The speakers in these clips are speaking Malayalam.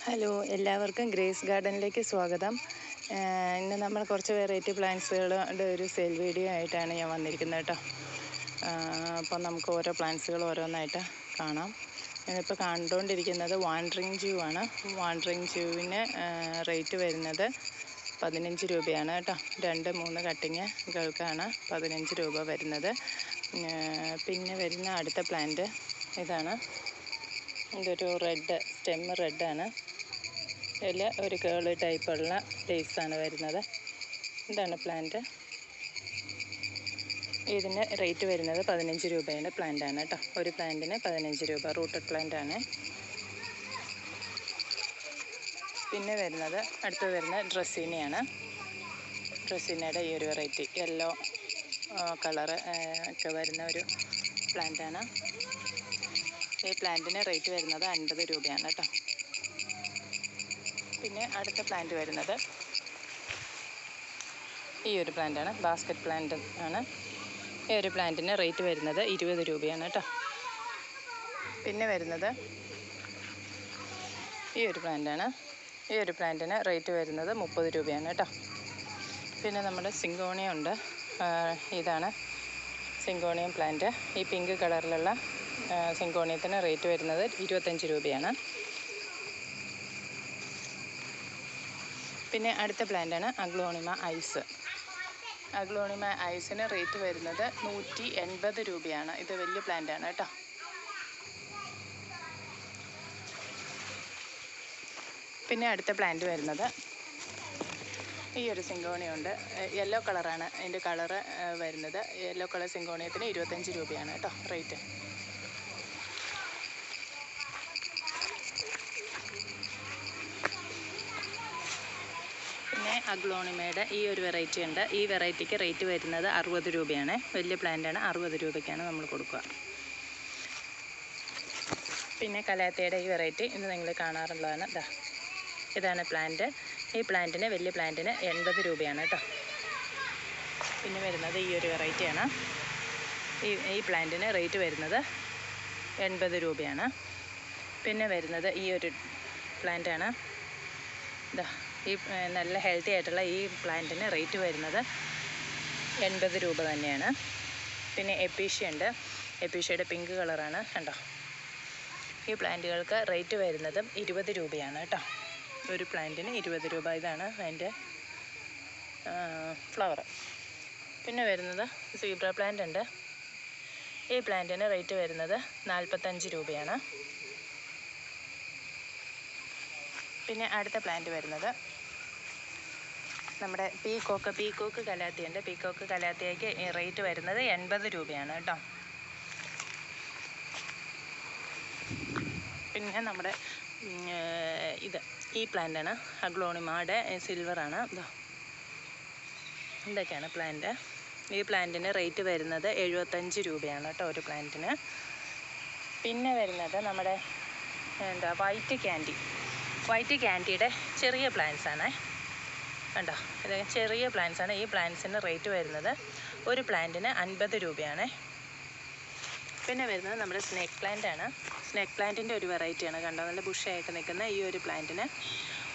ഹലോ, എല്ലാവർക്കും ഗ്രേസ് ഗാർഡനിലേക്ക് സ്വാഗതം. ഇന്ന് നമ്മൾ കുറച്ച് വെറൈറ്റി പ്ലാന്റ്സുകളുടെ ഒരു സെയിൽ വീഡിയോ ആയിട്ടാണ് ഞാൻ വന്നിരിക്കുന്നത് കേട്ടോ. അപ്പം നമുക്ക് ഓരോ പ്ലാന്റ്സുകൾ ഓരോന്നായിട്ട് കാണാം. ഞാനിപ്പോൾ കണ്ടുകൊണ്ടിരിക്കുന്നത് വാണ്ടറിങ് ജൂ ആണ്. വാണ്ടറിങ് ജൂവിന് റേറ്റ് വരുന്നത് 15 രൂപയാണ് കേട്ടോ. 2-3 കട്ടിങ്ങുകൾക്കാണ് 15 രൂപ വരുന്നത്. പിന്നെ വരുന്ന അടുത്ത പ്ലാന്റ് ഇതാണ്. ഇതൊരു റെഡ് റെഡാണ്. ഇതിൽ ഒരു കേള് ടൈപ്പുള്ള ലേസാണ് വരുന്നത്. ഇതാണ് പ്ലാന്റ്. ഇതിന് റേറ്റ് വരുന്നത് 15 രൂപയുടെ പ്ലാന്റാണ് കേട്ടോ. ഒരു പ്ലാന്റിന് 15 രൂപ. റൂട്ടഡ് പ്ലാന്റാണ്. പിന്നെ അടുത്ത് വരുന്നത് ഡ്രസ്സീനയാണ്. ഡ്രസ്സീനയുടെ ഈ ഒരു വെറൈറ്റി യെല്ലോ കളറ് ഒക്കെ വരുന്ന ഒരു പ്ലാന്റാണ്. ഈ പ്ലാന്റിന് റേറ്റ് വരുന്നത് 50 രൂപയാണ് കേട്ടോ. പിന്നെ അടുത്ത പ്ലാന്റ് വരുന്നത് ഈ ഒരു പ്ലാന്റാണ്. ബാസ്ക്കറ്റ് പ്ലാന്റ് ആണ്. ഈ ഒരു പ്ലാന്റിന് റേറ്റ് വരുന്നത് 20 രൂപയാണ് കേട്ടോ. പിന്നെ വരുന്നത് ഈ ഒരു പ്ലാന്റാണ്. ഈ ഒരു പ്ലാന്റിന് റേറ്റ് വരുന്നത് 30 രൂപയാണ് കേട്ടോ. പിന്നെ നമ്മുടെ സിങ്കോണിയം ഉണ്ട്. ഇതാണ് സിങ്കോണിയം പ്ലാന്റ്. ഈ പിങ്ക് കളറിലുള്ള സിങ്കോണിയത്തിന് റേറ്റ് വരുന്നത് 25 രൂപയാണ്. പിന്നെ അടുത്ത പ്ലാന്റാണ് അഗ്ലോണിമ ഐസ്. അഗ്ലോണിമ ഐസിന് റേറ്റ് വരുന്നത് 180 രൂപയാണ്. ഇത് വലിയ പ്ലാന്റാണ് കേട്ടോ. പിന്നെ അടുത്ത പ്ലാന്റ് വരുന്നത് ഈ ഒരു സിങ്കോണിയുണ്ട്. യെല്ലോ കളറാണ് അതിൻ്റെ കളറ് വരുന്നത്. യെല്ലോ കളർ സിങ്കോണിയത്തിന് 25 രൂപയാണ് കേട്ടോ റേറ്റ്. പിന്നെ അഗ്ലോണിമയുടെ ഈ ഒരു വെറൈറ്റി ഉണ്ട്. ഈ വെറൈറ്റിക്ക് റേറ്റ് വരുന്നത് 60 രൂപയാണ്. വലിയ പ്ലാന്റാണ്. 60 രൂപയ്ക്കാണ് നമ്മൾ കൊടുക്കുക. പിന്നെ കലാത്തിയുടെ ഈ വെറൈറ്റി ഇന്ന് നിങ്ങൾ കാണാറുള്ളതാണ്. ഇതാണ് പ്ലാന്റ്. ഈ പ്ലാന്റിന് വലിയ പ്ലാന്റിന് 80 രൂപയാണ് കേട്ടോ. പിന്നെ വരുന്നത് ഈ ഒരു വെറൈറ്റിയാണ്. ഈ പ്ലാന്റിന് റേറ്റ് വരുന്നത് 80 രൂപയാണ്. പിന്നെ വരുന്നത് ഈ ഒരു പ്ലാന്റാണ്. ഈ നല്ല ഹെൽത്തി ആയിട്ടുള്ള ഈ പ്ലാന്റിന് റേറ്റ് വരുന്നത് 80 രൂപ തന്നെയാണ്. പിന്നെ എപ്പീഷ്യ ഉണ്ട്. എപ്പീഷ്യയുടെ പിങ്ക് കളറാണ് കണ്ടോ. ഈ പ്ലാന്റുകൾക്ക് റേറ്റ് വരുന്നതും 20 രൂപയാണ് കേട്ടോ. ഒരു പ്ലാന്റിന് 20 രൂപ. ഇതാണ് അതിൻ്റെ ഫ്ലവർ. പിന്നെ വരുന്നത് സീബ്ര പ്ലാന്റ് ഉണ്ട്. ഈ പ്ലാന്റിന് റേറ്റ് വരുന്നത് 45 രൂപയാണ്. പിന്നെ അടുത്ത പ്ലാന്റ് വരുന്നത് നമ്മുടെ പീക്കോക്ക് കലാത്തിയുണ്ട്. പീക്കോക്ക് കലാത്തിയയ്ക്ക് റേറ്റ് വരുന്നത് 80 രൂപയാണ് കേട്ടോ. പിന്നെ നമ്മുടെ ഈ പ്ലാന്റാണ് അഗ്ലോണിമയുടെ സിൽവറാണ്. ഇതൊക്കെയാണ് പ്ലാന്റ്. ഈ പ്ലാന്റിന് റേറ്റ് വരുന്നത് 75 രൂപയാണ് കേട്ടോ ഒരു പ്ലാന്റിന്. പിന്നെ വരുന്നത് നമ്മുടെ വൈറ്റ് ക്യാൻഡിയുടെ ചെറിയ പ്ലാന്റ്സ് ആണ് കണ്ടോ. ഇത് ചെറിയ പ്ലാന്റ്സ് ആണ്. ഈ പ്ലാന്റ്സിന് റേറ്റ് വരുന്നത് ഒരു പ്ലാന്റിന് 50 രൂപയാണ്. പിന്നെ വരുന്നത് നമ്മുടെ സ്നേക്ക് പ്ലാന്റ് ആണ്. സ്നേക്ക് പ്ലാന്റിൻ്റെ ഒരു വെറൈറ്റിയാണ് കണ്ടോ. നല്ല ബുഷായിട്ട് നിൽക്കുന്ന ഈ ഒരു പ്ലാന്റിന്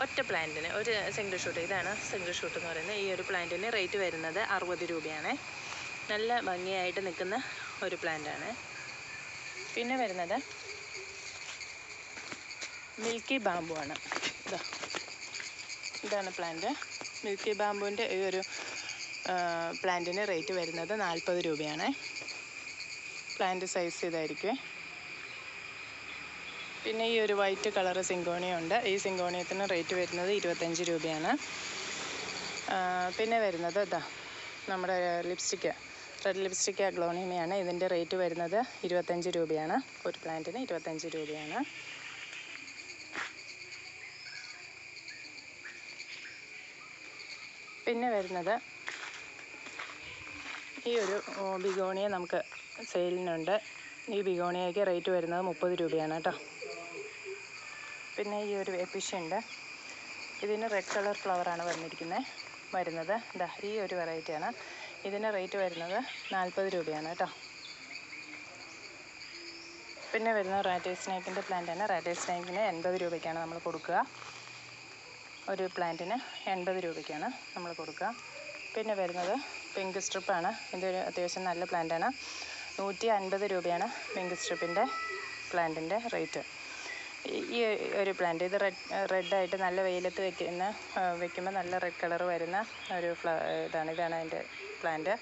ഒറ്റ പ്ലാന്റിന് ഒരു സിംഗിൾ ഷൂട്ട്. ഇതാണ് സിംഗിൾ ഷൂട്ട് എന്ന് പറയുന്നത്. ഈ ഒരു പ്ലാന്റിന് റേറ്റ് വരുന്നത് 60 രൂപയാണ്. നല്ല ഭംഗിയായിട്ട് നിൽക്കുന്ന ഒരു പ്ലാന്റാണ്. പിന്നെ വരുന്നത് മിൽക്കി ബാമ്പു ആണ്. ഇതാണ് പ്ലാന്റ്. മിൽക്കി ബാമ്പുവിൻ്റെ ഈ ഒരു പ്ലാന്റിന് റേറ്റ് വരുന്നത് 40 രൂപയാണ്. പ്ലാന്റ് സൈസ് ഇതായിരിക്കും. പിന്നെ ഈ ഒരു വൈറ്റ് കളറ് സിങ്കോണിയം ഉണ്ട്. ഈ സിങ്കോണിയത്തിന് റേറ്റ് വരുന്നത് 25 രൂപയാണ്. പിന്നെ വരുന്നത് നമ്മുടെ റെഡ് ലിപ്സ്റ്റിക് അഗ്ലോണിമയാണ്. ഇതിൻ്റെ റേറ്റ് വരുന്നത് 25 രൂപയാണ്. ഒരു പ്ലാന്റിന് 25 രൂപയാണ്. പിന്നെ വരുന്നത് ഈ ഒരു ബിഗോണിയ നമുക്ക് സെയിലിനുണ്ട്. ഈ ബിഗോണിയയ്ക്ക് റേറ്റ് വരുന്നത് 30 രൂപയാണ് കേട്ടോ. പിന്നെ ഈ ഒരു എപ്പിഷ്യ ഉണ്ട്. ഇതിന് റെഡ് കളർ ഫ്ലവറാണ് വരുന്നത്. ഈ ഒരു വെറൈറ്റിയാണ്. ഇതിന് റേറ്റ് വരുന്നത് 40 രൂപയാണ് കേട്ടോ. പിന്നെ വരുന്ന റാറ്റൽ സ്നേക്കിൻ്റെ പ്ലാന്റാണ്. റാറ്റൽ സ്നേക്കിന് 80 രൂപയ്ക്കാണ് നമ്മൾ കൊടുക്കുക. ഒരു പ്ലാന്റിന് 80 രൂപയ്ക്കാണ് നമ്മൾ കൊടുക്കുക. പിന്നെ വരുന്നത് പിങ്ക് സ്ട്രിപ്പാണ്. ഇതൊരു അത്യാവശ്യം നല്ല പ്ലാന്റാണ്. 150 രൂപയാണ് പിങ്ക് സ്ട്രിപ്പിൻ്റെ പ്ലാന്റിൻ്റെ റേറ്റ്. ഈ ഒരു പ്ലാന്റ് ഇത് റെഡായിട്ട് നല്ല വെയിലത്ത് വെക്കുമ്പോൾ നല്ല റെഡ് കളർ വരുന്ന ഒരു ഇതാണ് അതിൻ്റെ പ്ലാന്റ്.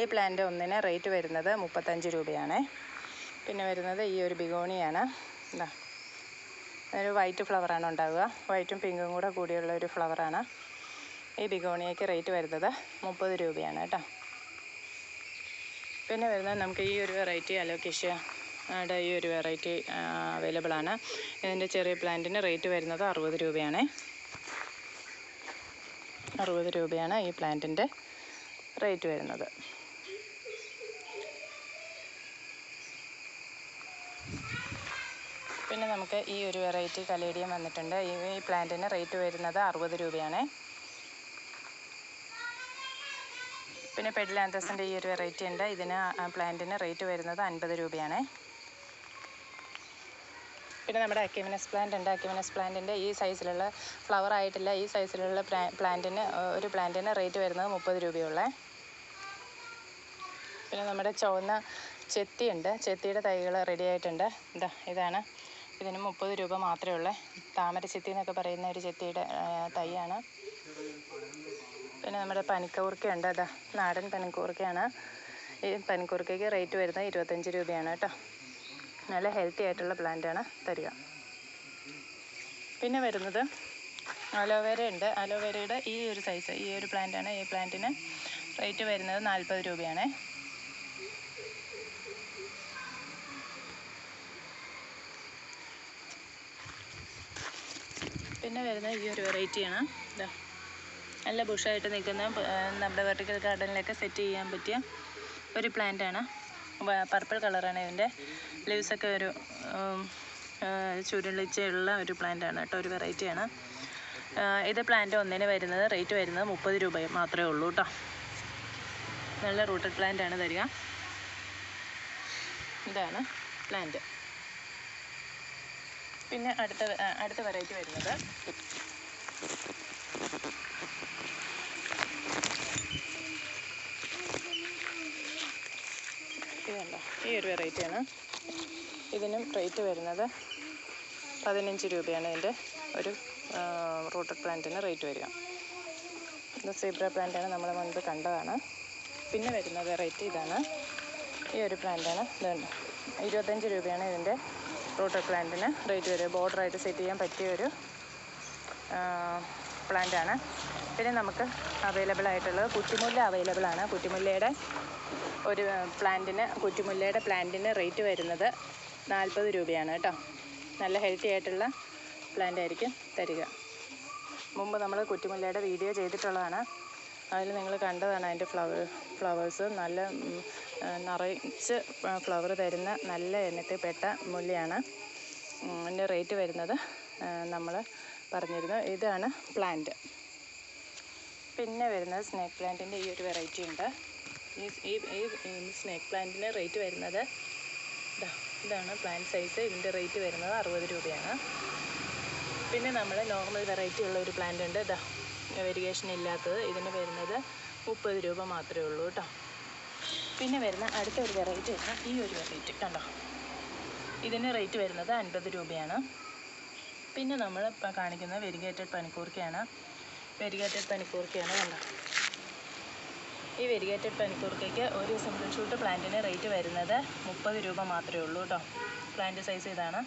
ഈ പ്ലാന്റ് ഒന്നിന് റേറ്റ് വരുന്നത് 35 രൂപയാണ്. പിന്നെ വരുന്നത് ഈ ഒരു ബിഗോണിയാണ്. ഇതാ ഒരു വൈറ്റ് ഫ്ലവറാണ് ഉണ്ടാവുക. വൈറ്റും പിങ്കും കൂടെ കൂടിയുള്ള ഒരു ഫ്ലവറാണ്. ഈ ബിഗോണിയയ്ക്ക് റേറ്റ് വരുന്നത് 30 രൂപയാണ് കേട്ടോ. പിന്നെ വരുന്നത് നമുക്ക് ഈ ഒരു വെറൈറ്റി അലോക്കേഷ്യയുടെ ഈ ഒരു വെറൈറ്റി അവൈലബിൾ ആണ്. ഇതിൻ്റെ ചെറിയ പ്ലാന്റിന് റേറ്റ് വരുന്നത് 60 രൂപയാണ്. 60 രൂപയാണ് ഈ പ്ലാന്റിൻ്റെ റേറ്റ് വരുന്നത്. പിന്നെ നമുക്ക് ഈ ഒരു വെറൈറ്റി കലേഡിയം വന്നിട്ടുണ്ട്. ഈ പ്ലാന്റിന് റേറ്റ് വരുന്നത് 60 രൂപയാണ്. പിന്നെ പെഡിലാന്തസിൻ്റെ ഈ ഒരു വെറൈറ്റി ഉണ്ട്. ഇതിന് പ്ലാന്റിന് റേറ്റ് വരുന്നത് 50 രൂപയാണ്. പിന്നെ നമ്മുടെ അക്യുമിനസ് പ്ലാന്റ് ഉണ്ട്. അക്യുമിനസ് പ്ലാന്റിൻ്റെ ഈ സൈസിലുള്ള ഫ്ലവർ ആയിട്ടില്ല. ഈ സൈസിലുള്ള ഒരു പ്ലാന്റിന് റേറ്റ് വരുന്നത് 30 രൂപയുള്ള. പിന്നെ നമ്മുടെ ചുവന്ന ചെത്തിയുണ്ട്. ചെത്തിയുടെ തൈകൾ റെഡി ആയിട്ടുണ്ട്. ഇതാണ്. ഇതിന് 30 രൂപ മാത്രമേ ഉള്ളൂ. താമര ചെത്തി എന്നൊക്കെ പറയുന്ന ഒരു ചെത്തിയുടെ തൈയാണ്. പിന്നെ നമ്മുടെ പനിക്കൂർക്കയുണ്ട്. നാടൻ പനിക്കൂർക്കയാണ്. ഈ പനിക്കൂർക്കയ്ക്ക് റേറ്റ് വരുന്നത് 25 രൂപയാണ് കേട്ടോ. നല്ല ഹെൽത്തി ആയിട്ടുള്ള പ്ലാന്റാണ് തരിക. പിന്നെ വരുന്നത് അലോവേര ഉണ്ട്. അലോവേരയുടെ ഈ ഒരു സൈസ് ഈ ഒരു പ്ലാന്റാണ്. ഈ പ്ലാന്റിന് റേറ്റ് വരുന്നത് 40 രൂപയാണ്. പിന്നെ വരുന്നത് ഈ ഒരു വെറൈറ്റിയാണ്. നല്ല ബുഷായിട്ട് നിൽക്കുന്ന നമ്മുടെ വെർട്ടിക്കൽ ഗാർഡനിലൊക്കെ സെറ്റ് ചെയ്യാൻ പറ്റിയ ഒരു പ്ലാന്റാണ്. പർപ്പിൾ കളറാണ് ഇതിൻ്റെ. ലീവ്സൊക്കെ ഒരു ചുരുളിച്ചുള്ള ഒരു പ്ലാന്റാണ് കേട്ടോ. ഒരു വെറൈറ്റിയാണ് ഇത്. പ്ലാന്റ് ഒന്നിന് വരുന്നത് റേറ്റ് വരുന്നത് 30 രൂപ മാത്രമേ ഉള്ളൂ കേട്ടോ. നല്ല റൂട്ടഡ് പ്ലാന്റാണ് തരിക. ഇതാണ് പ്ലാന്റ്. പിന്നെ അടുത്ത വെറൈറ്റി വരുന്നത് ഇതുണ്ടോ, ഈ ഒരു വെറൈറ്റിയാണ്. ഇതിനും റേറ്റ് വരുന്നത് 15 രൂപയാണ് ഇതിൻ്റെ ഒരു റൂട്ടഡ് പ്ലാന്റിന് റേറ്റ് വരിക. ഇത് സീബ്ര പ്ലാന്റാണ്, നമ്മൾ മുൻപ് കണ്ടതാണ്. പിന്നെ വരുന്ന വെറൈറ്റി ഇതാണ്. ഈ ഒരു പ്ലാന്റാണ്. ഇതുണ്ട്, 25 രൂപയാണ് ഇതിൻ്റെ റൂട്ടഡ് പ്ലാന്റിന് റേറ്റ് വരിക. ബോർഡറായിട്ട് സെറ്റ് ചെയ്യാൻ പറ്റിയ ഒരു പ്ലാന്റാണ്. പിന്നെ നമുക്ക് അവൈലബിൾ ആയിട്ടുള്ളത് കുറ്റിമുല്ല അവൈലബിൾ ആണ്. കുറ്റിമുല്ലയുടെ പ്ലാന്റിന് റേറ്റ് വരുന്നത് 40 രൂപയാണ് കേട്ടോ. നല്ല ഹെൽത്തി ആയിട്ടുള്ള പ്ലാന്റ് ആയിരിക്കും തരിക. മുമ്പ് നമ്മൾ കുറ്റിമുല്ലയുടെ വീഡിയോ ചെയ്തിട്ടുള്ളതാണ്. അതിൽ നിങ്ങൾ കണ്ടതാണ് അതിൻ്റെ ഫ്ലവേഴ്സ്. നല്ല നിറച്ച് ഫ്ലവർ തരുന്ന നല്ല ഇനത്തിൽപ്പെട്ട മുല്ലയാണ്. അതിൻ്റെ റേറ്റ് വരുന്നത് നമ്മൾ പറഞ്ഞിരുന്നു. ഇതാണ് പ്ലാന്റ്. പിന്നെ വരുന്നത് സ്നേക്ക് പ്ലാന്റിൻ്റെ ഈ ഒരു വെറൈറ്റി ഉണ്ട്. ഈ സ്നേക്ക് പ്ലാന്റിന് റേറ്റ് വരുന്നത് ഇതാണ് പ്ലാന്റ് സൈസ്. ഇതിൻ്റെ റേറ്റ് വരുന്നത് 60 രൂപയാണ്. പിന്നെ നമ്മൾ നോർമൽ വെറൈറ്റി ഉള്ള ഒരു പ്ലാന്റ് ഉണ്ട്. വെരിഗേഷൻ ഇല്ലാത്തത്. ഇതിന് വരുന്നത് 30 രൂപ മാത്രമേ ഉള്ളൂ കേട്ടോ. പിന്നെ വരുന്ന അടുത്ത ഒരു വെറൈറ്റി ആണ് ഈ ഒരു വെറൈറ്റി കണ്ടോ. ഇതിന് റേറ്റ് വരുന്നത് 50 രൂപയാണ്. പിന്നെ നമ്മൾ കാണിക്കുന്ന വെരിഗേറ്റഡ് പനിക്കൂർക്കയാണ്. കണ്ടോ. ഈ വെരിഗേറ്റഡ് പനിക്കൂർക്കയ്ക്ക് ഒരു സിംഗിൾ ഷൂട്ട് പ്ലാന്റിന് റേറ്റ് വരുന്നത് 30 രൂപ മാത്രമേ ഉള്ളൂ കേട്ടോ. പ്ലാന്റ് സൈസ് ഇതാണ്.